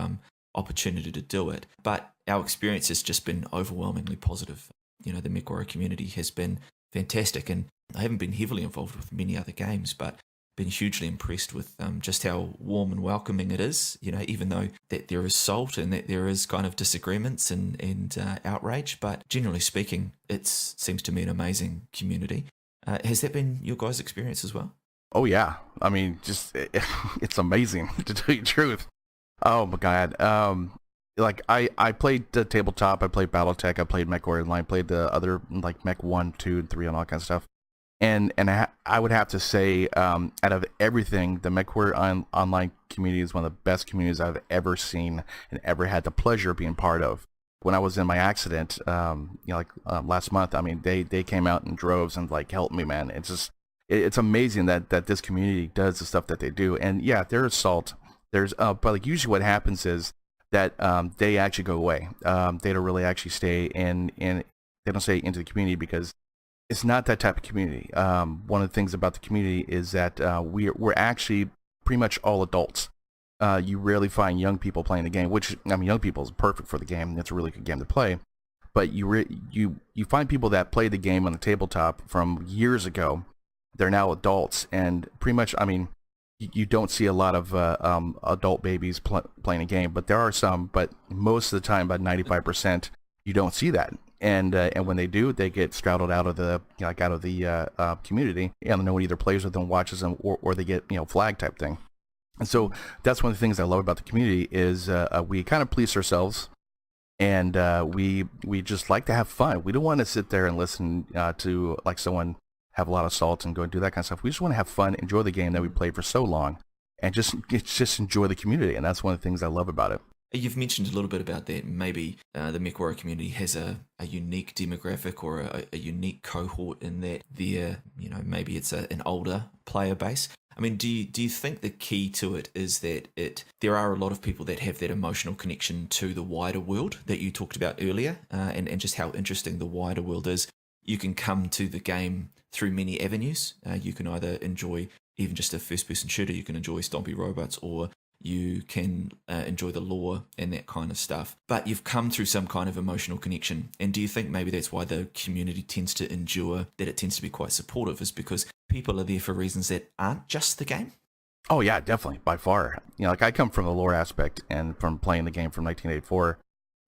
opportunity to do it. But our experience has just been overwhelmingly positive. The MechWarrior community has been fantastic, and I haven't been heavily involved with many other games, but been hugely impressed with just how warm and welcoming it is, even though that there is salt and that there is kind of disagreements and outrage, but generally speaking, it seems to me an amazing community. Has that been your guys' experience as well? Oh yeah, I mean, it's amazing, to tell you the truth. Oh my god. Like I played the tabletop, I played Battletech, I played MechWarrior Online, played the other like Mech 1, 2, and 3 and all that kind of stuff. And I would have to say, out of everything, the MechWarrior Online community is one of the best communities I've ever seen and ever had the pleasure of being part of. When I was in my accident, last month, I mean, they came out in droves and like helped me, man. It's amazing that this community does the stuff that they do. And yeah, there is salt. But like usually what happens is that they actually go away. They don't really actually stay in they don't stay into the community, because It's not that type of community. One of the things about the community is that we're actually pretty much all adults. You rarely find young people playing the game, which, I mean, young people is perfect for the game. It's a really good game to play. But you find people that played the game on the tabletop from years ago. They're now adults, and pretty much, I mean, you don't see a lot of adult babies playing a game, but there are some. But most of the time, about 95%, you don't see that. And when they do, they get straddled out of the community, and no one either plays with them, watches them, or they get flag type thing. And so that's one of the things I love about the community is we kind of police ourselves, and we just like to have fun. We don't want to sit there and listen to like someone have a lot of salt and go and do that kind of stuff. We just want to have fun, enjoy the game that we played for so long, and just enjoy the community. And that's one of the things I love about it. You've mentioned a little bit about that. Maybe the MechWarrior community has a unique demographic or a unique cohort in that they're, maybe it's an older player base. I mean, do you think the key to it is that there are a lot of people that have that emotional connection to the wider world that you talked about earlier, and just how interesting the wider world is? You can come to the game through many avenues. You can either enjoy even just a first-person shooter, you can enjoy stompy robots, or you can enjoy the lore and that kind of stuff. But you've come through some kind of emotional connection. And do you think maybe that's why the community tends to endure, that it tends to be quite supportive, is because people are there for reasons that aren't just the game? Oh yeah, definitely, by far. Like I come from the lore aspect and from playing the game from 1984,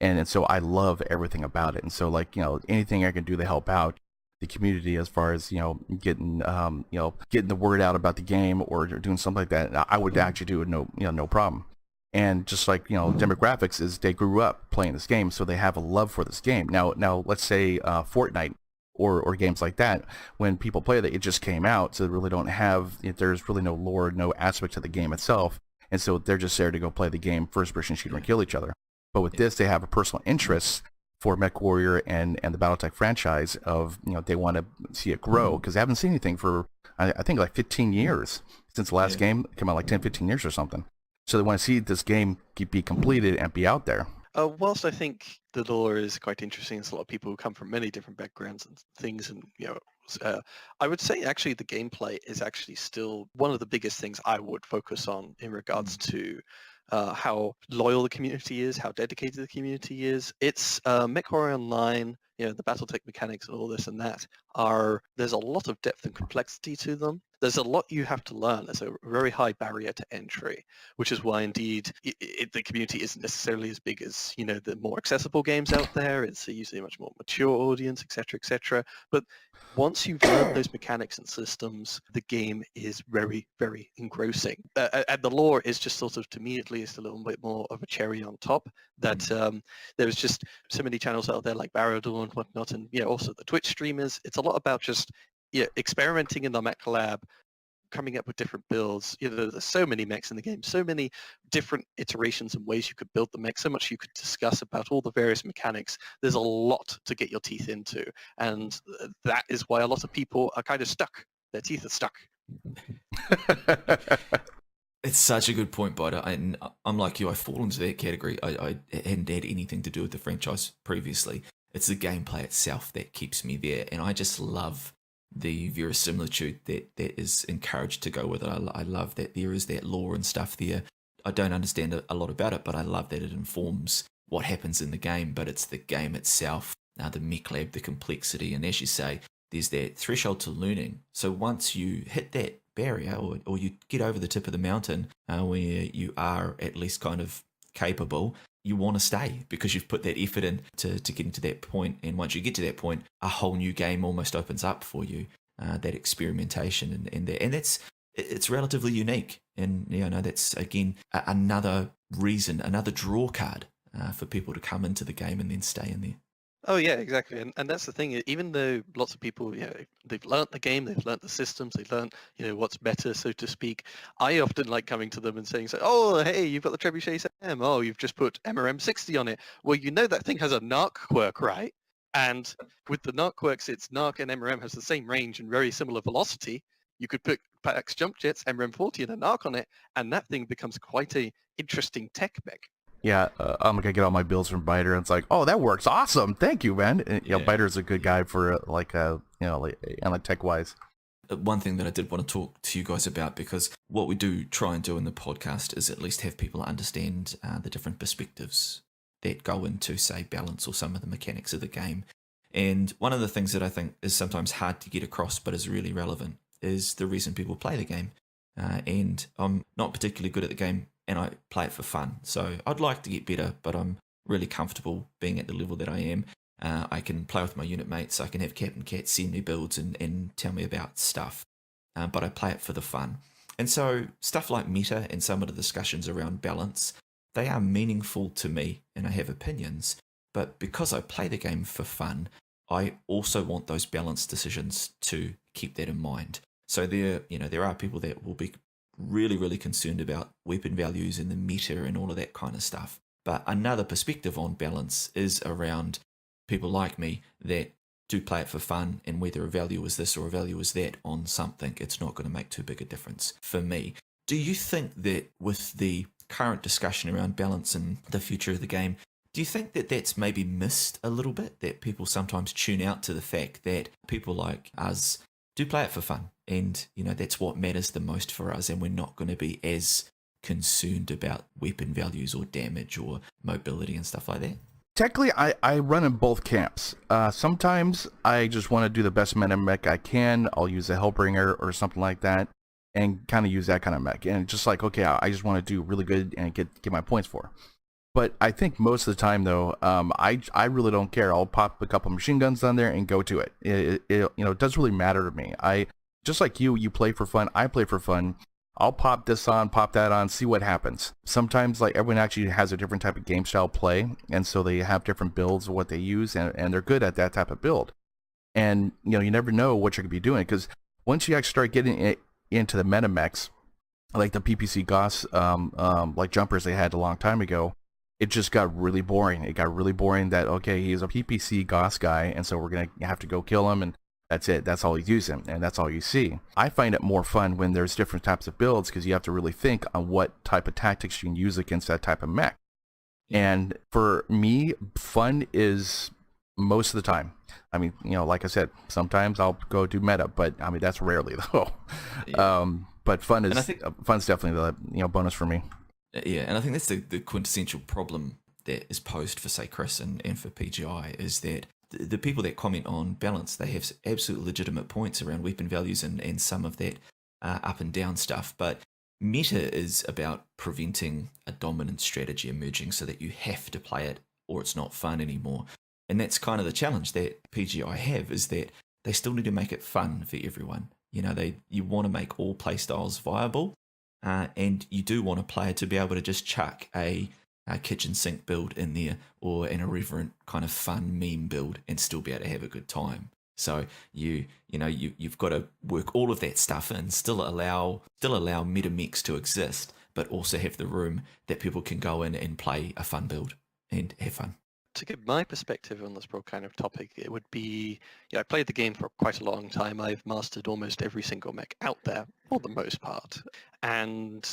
and so I love everything about it. And so like anything I can do to help out the community as far as getting getting the word out about the game or doing something like that, I would actually do it no problem. And just like demographics is they grew up playing this game, so they have a love for this game. Now let's say Fortnite or games like that, when people play that, it just came out, so they really don't have, there's really no lore, no aspect to the game itself, and so they're just there to go play the game, first person shooter, and kill each other. But with this, they have a personal interest for MechWarrior and the Battletech franchise of, they want to see it grow, because they haven't seen anything for, I think, like 15 years since the last game came out, like 10, 15 years or something. So they want to see this game be completed and be out there. Whilst I think the lore is quite interesting, there's a lot of people who come from many different backgrounds and things, and I would say actually the gameplay is actually still one of the biggest things I would focus on in regards to how loyal the community is, how dedicated the community is. It's MechWarrior Online, the Battletech mechanics and all this and that there's a lot of depth and complexity to them. There's a lot you have to learn. There's a very high barrier to entry, which is why indeed the community isn't necessarily as big as, the more accessible games out there. It's usually a much more mature audience, etc., etc. But once you've learned those mechanics and systems, the game is very, very engrossing. And the lore is just sort of, to me at least, a little bit more of a cherry on top. That there's just so many channels out there like Barrow and whatnot, and also the Twitch streamers. It's a lot about just experimenting in the mech lab, coming up with different builds. There's so many mechs in the game, so many different iterations and ways you could build the mech, so much you could discuss about all the various mechanics. There's a lot to get your teeth into, and that is why a lot of people are kind of stuck. Their teeth are stuck. It's such a good point, Byter. And I'm like you, I fall into that category. I hadn't had anything to do with the franchise previously. It's the gameplay itself that keeps me there, and I just love the verisimilitude that is encouraged to go with it. I love that there is that lore and stuff there. I don't understand a lot about it, but I love that it informs what happens in the game, but it's the game itself, the mech lab, the complexity, and as you say, there's that threshold to learning. So once you hit that barrier or you get over the tip of the mountain where you are at least kind of capable, you want to stay because you've put that effort in to getting to that point. And once you get to that point, a whole new game almost opens up for you, that experimentation and that's, it's relatively unique. And that's again another reason, another draw card for people to come into the game and then stay in there. Oh yeah, exactly, and that's the thing. Even though lots of people, they've learnt the game, they've learnt the systems, they've learnt, what's better, so to speak. I often like coming to them and saying, "Oh, hey, you've got the Trebuchet M. Oh, you've just put MRM 60 on it. Well, that thing has a narc quirk, right? And with the narc quirks, it's narc and MRM has the same range and very similar velocity. You could put Pax jump jets, MRM 40, and a narc on it, and that thing becomes quite a interesting tech mech." Yeah, I'm gonna get all my builds from Byter, and it's like, oh, that works awesome, thank you, man. And, Byter's a good guy for like tech-wise. One thing that I did want to talk to you guys about, because what we do try and do in the podcast is at least have people understand the different perspectives that go into, say, balance or some of the mechanics of the game. And one of the things that I think is sometimes hard to get across but is really relevant is the reason people play the game. And I'm not particularly good at the game, and I play it for fun. So I'd like to get better, but I'm really comfortable being at the level that I am. I can play with my unit mates. I can have Captain Cat send me builds and tell me about stuff. But I play it for the fun. And so stuff like meta and some of the discussions around balance, they are meaningful to me, and I have opinions. But because I play the game for fun, I also want those balance decisions to keep that in mind. So there are people that will be really, really concerned about weapon values and the meta and all of that kind of stuff. But another perspective on balance is around people like me that do play it for fun, and whether a value is this or a value is that on something, it's not going to make too big a difference for me. Do you think that with the current discussion around balance and the future of the game, do you think that that's maybe missed a little bit, that people sometimes tune out to the fact that people like us do play it for fun, and that's what matters the most for us, and we're not going to be as concerned about weapon values or damage or mobility and stuff like that? Technically, I run in both camps. Sometimes I just want to do the best meta mech I can. I'll use a Hellbringer or something like that, and kind of use that kind of mech. And just like, okay, I just want to do really good and get my points for. But I think most of the time, though, I really don't care. I'll pop a couple machine guns on there and go to it. It doesn't really matter to me. Just like you play for fun. I play for fun. I'll pop this on, pop that on, see what happens. Sometimes, like, everyone actually has a different type of game style play, and so they have different builds of what they use, and they're good at that type of build. And you never know what you're gonna be doing, because once you actually start getting into the meta mechs, like the PPC Goss, like jumpers they had a long time ago, it just got really boring. It got really boring that, okay, he's a PPC Goss guy, and so we're gonna have to go kill him, and that's it. That's all he's using, and that's all you see. I find it more fun when there's different types of builds, because you have to really think on what type of tactics you can use against that type of mech. And for me, fun is most of the time. I mean, like I said, sometimes I'll go do meta, but I mean that's rarely though. Yeah. But fun is fun's definitely the bonus for me. Yeah, and I think that's the quintessential problem that is posed for, say, Chris and for PGI, is that the people that comment on balance, they have absolute legitimate points around weapon values and some of that up and down stuff. But meta is about preventing a dominant strategy emerging so that you have to play it or it's not fun anymore. And that's kind of the challenge that PGI have, is that they still need to make it fun for everyone. You want to make all playstyles viable, and you do want a player to be able to just chuck a kitchen sink build in there, or an irreverent kind of fun meme build, and still be able to have a good time. So you've got to work all of that stuff in, still allow meta mechs to exist, but also have the room that people can go in and play a fun build and have fun. To give my perspective on this broad kind of topic, it would be, I played the game for quite a long time. I've mastered almost every single mech out there, for the most part. And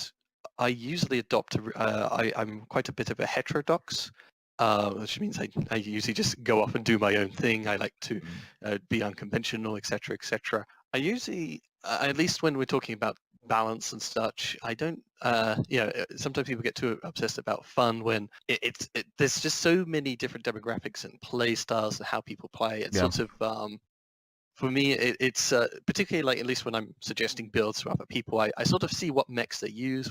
I usually adopt, I'm quite a bit of a heterodox, which means I usually just go off and do my own thing. I like to be unconventional, etc., etc. I usually, at least when we're talking about balance and such, I don't, sometimes people get too obsessed about fun when there's just so many different demographics and play styles and how people play. It's sort of, for me, it's particularly, like, at least when I'm suggesting builds to other people, I sort of see what mechs they use,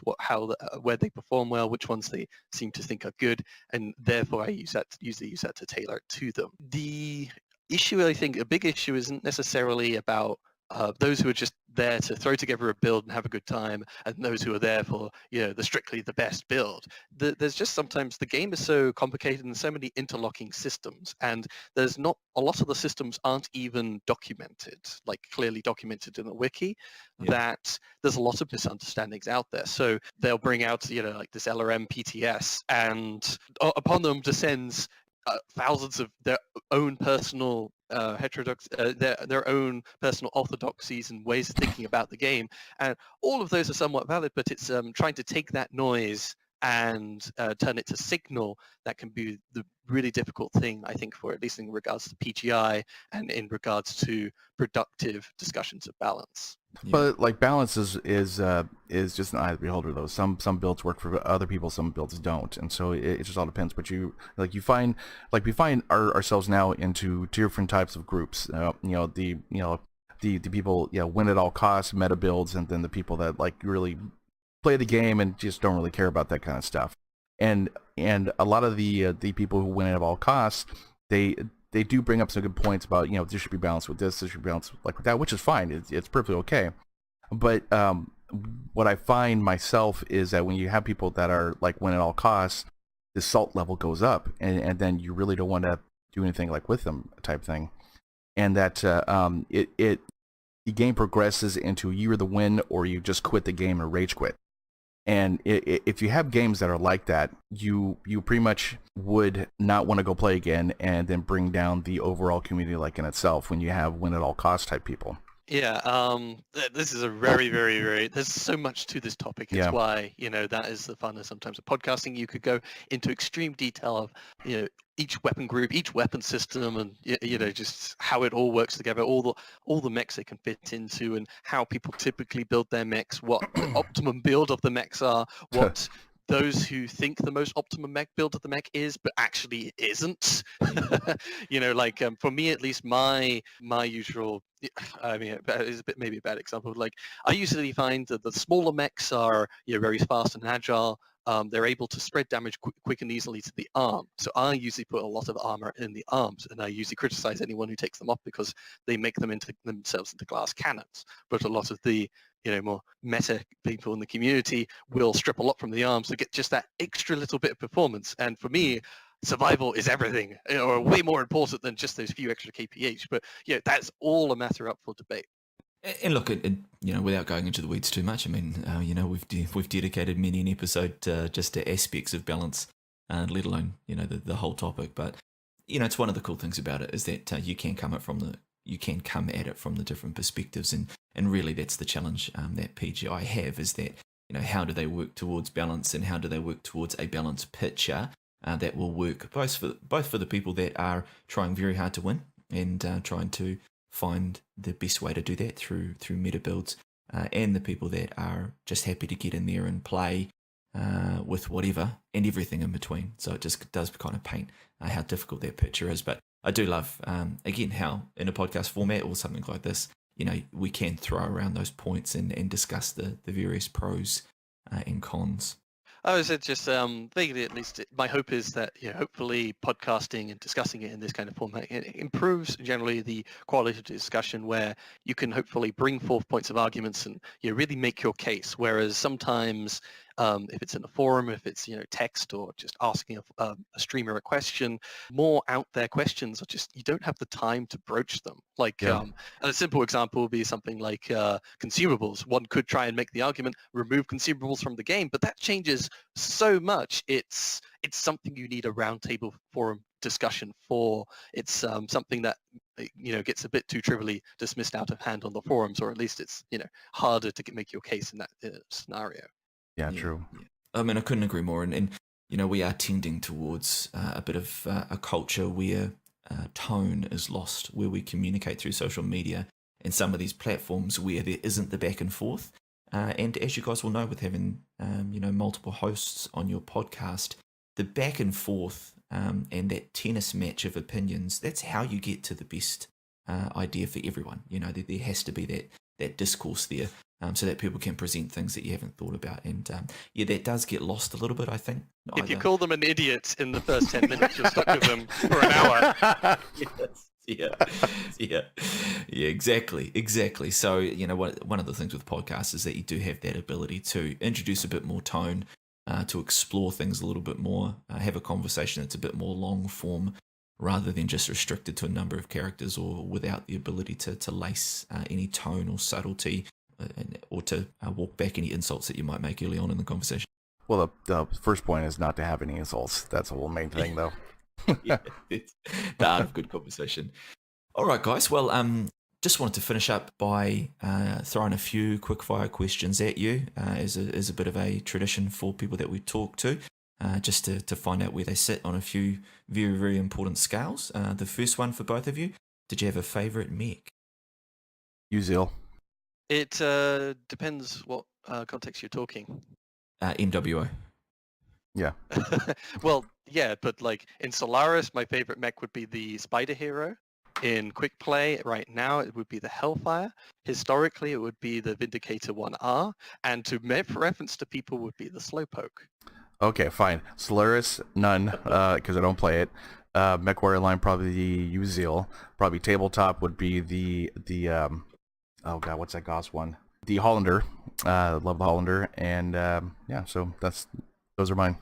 where they perform well, which ones they seem to think are good, and therefore I usually use that to tailor it to them. The issue, I think, a big issue isn't necessarily about those who are just there to throw together a build and have a good time, and those who are there for the strictly the best build. There's just sometimes the game is so complicated and so many interlocking systems, and there's not a lot of the systems aren't even documented, like clearly documented in a wiki, that there's a lot of misunderstandings out there. So they'll bring out like this LRM PTS, and upon them descends thousands of their own personal heterodox, their own personal orthodoxies and ways of thinking about the game, and all of those are somewhat valid. But it's trying to take that noise and turn it to signal, that can be the really difficult thing, I think, for at least in regards to PGI and in regards to productive discussions of balance. But like balance is just an eye of the beholder though. Some builds work for other people, some builds don't, and so it just all depends. But we find ourselves now into two different types of groups. The people win at all costs meta builds, and then the people that like really play the game and just don't really care about that kind of stuff. And a lot of the people who win at all costs, they do bring up some good points about this should be balanced with this should be balanced like with that, which is fine. It's perfectly okay. But what I find myself is that when you have people that are like win at all costs, the salt level goes up, and then you really don't want to do anything like with them type thing, and that the game progresses into you either win or you just quit the game or rage quit. And if you have games that are like that, you pretty much would not want to go play again, and then bring down the overall community like in itself when you have win at all costs type people. Yeah, this is a very, very, very, there's so much to this topic. It's why, that is the fun of sometimes of podcasting. You could go into extreme detail of, each weapon group, each weapon system, and, just how it all works together, all the mechs they can fit into, and how people typically build their mechs, what the optimum build of the mechs are, what those who think the most optimum mech build of the mech is, but actually isn't. For me at least, my usual, I mean, it's maybe a bad example. Like, I usually find that the smaller mechs are very fast and agile. They're able to spread damage quick and easily to the arm. So I usually put a lot of armor in the arms, and I usually criticize anyone who takes them off because they make themselves into glass cannons. But a lot of the more meta people in the community will strip a lot from the arms to get just that extra little bit of performance. And for me, survival is everything, or way more important than just those few extra KPH. But that's all a matter up for debate. And look, without going into the weeds too much, I mean, we've dedicated many an episode just to aspects of balance, let alone the whole topic. But it's one of the cool things about it is that you can come at it from the different perspectives, and really that's the challenge that PGI have, is that how do they work towards balance, and how do they work towards a balanced picture that will work both for the people that are trying very hard to win and trying to find the best way to do that through meta builds, and the people that are just happy to get in there and play with whatever and everything in between. So it just does kind of paint how difficult that picture is. But I do love, again, how in a podcast format or something like this, we can throw around those points and discuss the various pros and cons. I was just vaguely, at least, my hope is that hopefully podcasting and discussing it in this kind of format, it improves generally the quality of discussion, where you can hopefully bring forth points of arguments and really make your case. Whereas sometimes if it's in a forum, if it's text or just asking a streamer a question, more out there questions are just, you don't have the time to broach them. Like and a simple example would be something like consumables. One could try and make the argument, remove consumables from the game, but that changes so much. It's something you need a roundtable forum discussion for. It's something that gets a bit too trivially dismissed out of hand on the forums, or at least it's harder to make your case in that scenario. Yeah, true. Yeah. I mean, I couldn't agree more. And we are tending towards a bit of a culture where tone is lost, where we communicate through social media and some of these platforms where there isn't the back and forth. And as you guys will know, with having multiple hosts on your podcast, the back and forth and that tennis match of opinions, that's how you get to the best idea for everyone. There has to be that discourse there. So that people can present things that you haven't thought about. And that does get lost a little bit, I think. If you call them an idiot in the first 10 minutes, you're stuck with them for an hour. Yeah, exactly. So, one of the things with podcasts is that you do have that ability to introduce a bit more tone, to explore things a little bit more, have a conversation that's a bit more long form, rather than just restricted to a number of characters, or without the ability to lace any tone or subtlety, or to walk back any insults that you might make early on in the conversation. Well, the first point is not to have any insults. That's the whole main thing, though. It's the art of good conversation. All right, guys. Well, just wanted to finish up by throwing a few quickfire questions at you as a bit of a tradition for people that we talk to, just to find out where they sit on a few very, very important scales. The first one for both of you, did you have a favourite mech? Uzil. It depends what context you're talking. MWO. Yeah. Well, yeah, but like in Solaris, my favorite mech would be the Spider Hero. In Quick Play right now, it would be the Hellfire. Historically, it would be the Vindicator 1R. And to reference to people would be the Slowpoke. Okay, fine. Solaris, none, because I don't play it. MechWarrior Online, probably the Uzil. Probably tabletop would be the oh god, what's that Goss one? The Hollander. Love the Hollander. And yeah, so those are mine.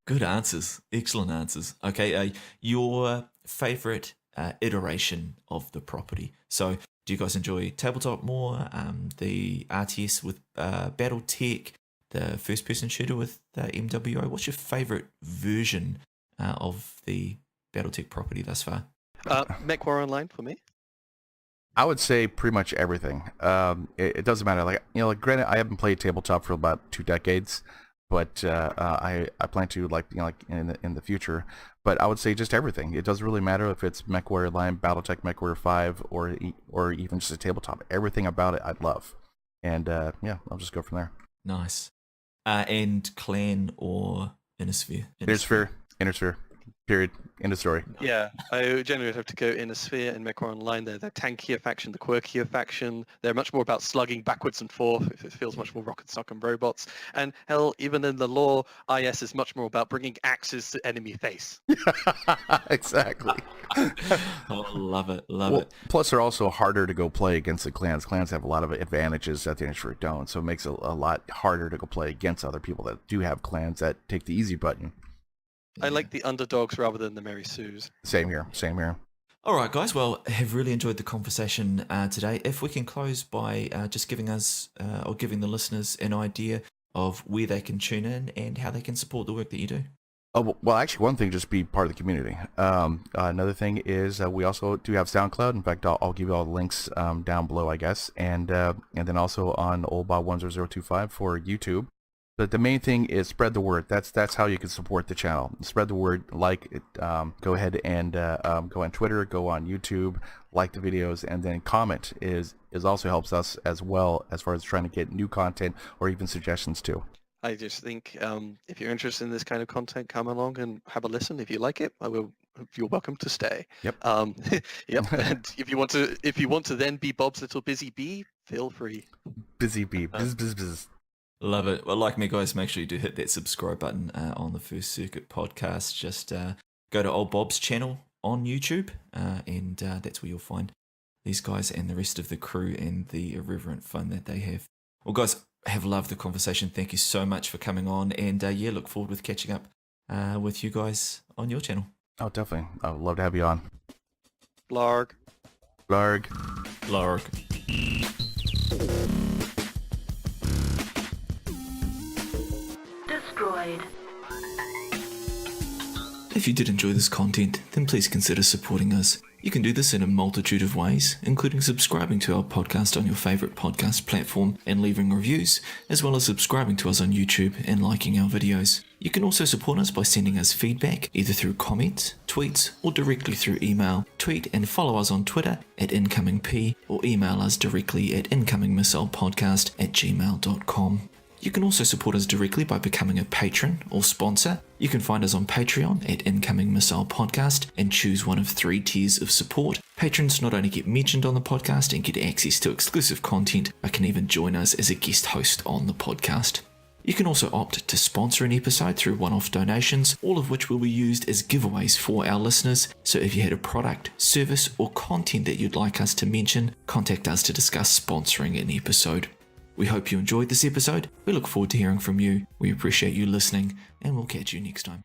Good answers. Excellent answers. Okay, your favorite iteration of the property. So do you guys enjoy tabletop more, the RTS with Battletech, the first-person shooter with MWO? What's your favorite version of the Battletech property thus far? MechWarrior Online for me. I would say pretty much everything. It doesn't matter. Like granted, I haven't played tabletop for about 2 decades, but I plan to like in the future. But I would say just everything. It doesn't really matter if it's MechWarrior Online, Battletech, MechWarrior 5, or even just a tabletop. Everything about it I'd love. And yeah, I'll just go from there. Nice. And clan or Innersphere? Innersphere. Period. End of story. Yeah, I generally would have to go Innersphere and MechWarrior Online. They're the tankier faction, the quirkier faction. They're much more about slugging backwards and forth. It feels much more rock and sock and robots. And hell, even in the lore, IS is much more about bringing axes to enemy face. Exactly. Oh, love it. Plus, they're also harder to go play against the clans. Clans have a lot of advantages that the Innersphere don't, so it makes it a lot harder to go play against other people that do have clans that take the easy button. I like the underdogs rather than the Mary Sues. Same here. All right, guys. Well, I have really enjoyed the conversation today. If we can close by just giving us or giving the listeners an idea of where they can tune in and how they can support the work that you do. Oh, well, actually, one thing, just be part of the community. Another thing is we also do have SoundCloud. In fact, I'll give you all the links down below, I guess. And then also on OldBob10025 for YouTube. But the main thing is spread the word. That's how you can support the channel. Spread the word. Like it. Go ahead and go on Twitter. Go on YouTube. Like the videos, and then comment is also helps us as well as far as trying to get new content or even suggestions too. I just think if you're interested in this kind of content, come along and have a listen. If you like it, you're welcome to stay. Yep. Yep. And if you want to then be Bob's little busy bee, feel free. Busy bee. Bzz. Love it. Well, like me, guys, make sure you do hit that subscribe button on the First Circuit podcast. Just go to OldBob's channel on YouTube, and that's where you'll find these guys and the rest of the crew and the irreverent fun that they have. Well, guys, I have loved the conversation. Thank you so much for coming on, and yeah, look forward with catching up with you guys on your channel. Oh, definitely. I would love to have you on. Blarg. Blarg. Lark. Destroyed. If you did enjoy this content, then please consider supporting us. You can do this in a multitude of ways, including subscribing to our podcast on your favourite podcast platform and leaving reviews, as well as subscribing to us on YouTube and liking our videos. You can also support us by sending us feedback, either through comments, tweets, or directly through email. Tweet and follow us on Twitter at IncomingP, or email us directly at incomingmissilepodcast@gmail.com. You can also support us directly by becoming a patron or sponsor. You can find us on Patreon at Incoming Missile Podcast and choose one of 3 tiers of support. Patrons not only get mentioned on the podcast and get access to exclusive content, but can even join us as a guest host on the podcast. You can also opt to sponsor an episode through one-off donations, all of which will be used as giveaways for our listeners. So if you had a product, service, or content that you'd like us to mention, contact us to discuss sponsoring an episode. We hope you enjoyed this episode. We look forward to hearing from you. We appreciate you listening, and we'll catch you next time.